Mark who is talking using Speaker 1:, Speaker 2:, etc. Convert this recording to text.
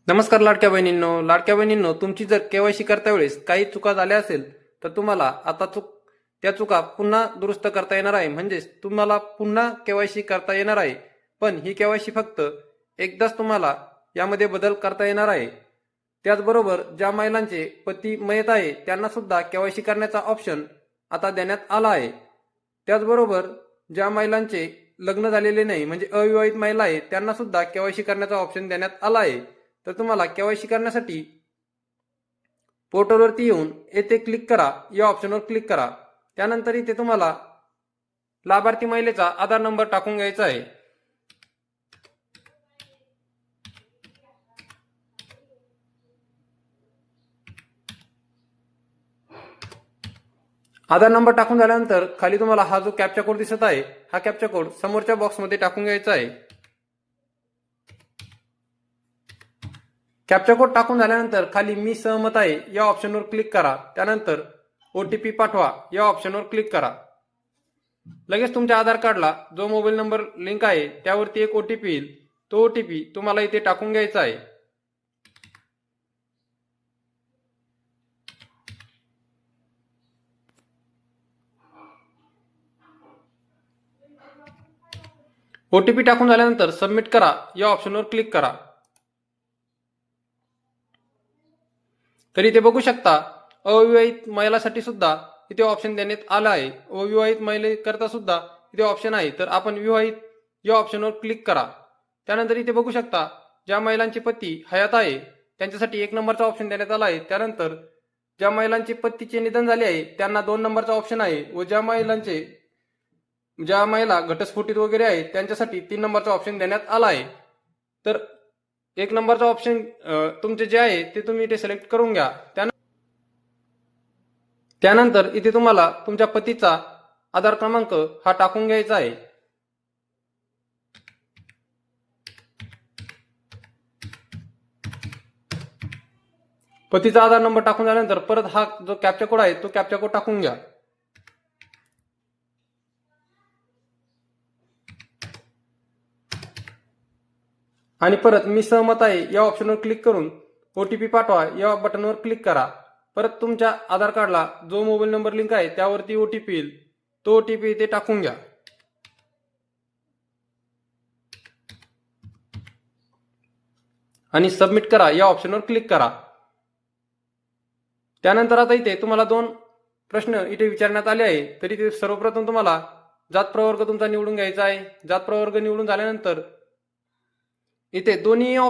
Speaker 1: नमस्कार लाडक्या बहिणींनो, तुमची जर केवायसी करता वेळेस काही चुका झाल्या असेल तर तुम्हाला आता त्या चुका पुन्हा दुरुस्त करता येणार आहे. म्हणजेच तुम्हाला पुन्हा केवायसी करता येणार आहे. पण ही केवायसी फक्त एकदाच तुम्हाला यामध्ये बदल करता येणार आहे. त्याचबरोबर ज्या महिलांचे पती मयत आहे त्यांना सुद्धा केवायसी करण्याचा ऑप्शन आता देण्यात आला आहे. त्याचबरोबर ज्या महिलांचे लग्न झालेले नाही म्हणजे अविवाहित महिला आहे त्यांना सुद्धा केवायसी करण्याचा ऑप्शन देण्यात आला आहे. तर तुम्हाला केवायसी करण्यासाठी पोर्टलवरती येऊन येथे क्लिक करा, या ऑप्शनवर क्लिक करा. त्यानंतर इथे तुम्हाला लाभार्थी महिलेचा आधार नंबर टाकून घ्यायचा आहे. आधार नंबर टाकून झाल्यानंतर खाली तुम्हाला हा जो कॅप्चा कोड दिसत आहे हा कॅप्चा कोड समोरच्या बॉक्समध्ये टाकून घ्यायचा आहे. कॅप्चा कोड टाकून झाल्यानंतर खाली मी सहमत आहे या ऑप्शनवर क्लिक करा. त्यानंतर ओटीपी पाठवा या ऑप्शनवर क्लिक करा. लगेच तुमच्या आधार कार्डला जो मोबाईल नंबर लिंक आहे त्यावरती एक ओटीपी येईल. तो ओटीपी तुम्हाला इथे टाकून घ्यायचा आहे. ओटीपी टाकून झाल्यानंतर सबमिट करा या ऑप्शनवर क्लिक करा. तर इथे बघू शकता अविवाहित महिलासाठी सुद्धा इथे ऑप्शन देण्यात आला आहे. अविवाहित महिलेकरता सुद्धा इथे ऑप्शन आहे. तर आपण विवाहित या ऑप्शनवर क्लिक करा. त्यानंतर इथे बघू शकता ज्या महिलांचे पती हयात आहे त्यांच्यासाठी 1 नंबरचा ऑप्शन देण्यात आला आहे. त्यानंतर ज्या महिलांचे पतीचे निधन झाले आहे त्यांना 2 नंबरचा ऑप्शन आहे व ज्या महिला घटस्फोटित वगैरे आहेत त्यांच्यासाठी 3 नंबरचा ऑप्शन देण्यात आला आहे. तर 1 नंबरचा ऑप्शन तुमचे जे आहे ते तुम्ही इथे सिलेक्ट करून घ्या. त्यानंतर इथे तुम्हाला तुमच्या पतीचा आधार क्रमांक हा टाकून घ्यायचा आहे. पतीचा आधार नंबर टाकून झाल्यानंतर परत हा जो कॅप्चा कोड आहे तो कॅप्चा कोड टाकून घ्या. आणि परत मी सहमत आहे या ऑप्शनवर क्लिक करून ओटीपी पाठवा या बटनवर क्लिक करा. परत तुमच्या आधार कार्डला जो मोबाईल नंबर लिंक आहे त्यावरती ओटीपी येईल. तो ओटीपी इथे टाकून घ्या. आणि सबमिट करा या ऑप्शनवर क्लिक करा. त्यानंतर आता इथे तुम्हाला 2 प्रश्न इथे विचारण्यात आले आहे. तर इथे सर्वप्रथम तुम्हाला जात प्रवर्ग तुमचा निवडून घ्यायचा आहे. जात प्रवर्ग निवडून झाल्यानंतर इथे दोन्ही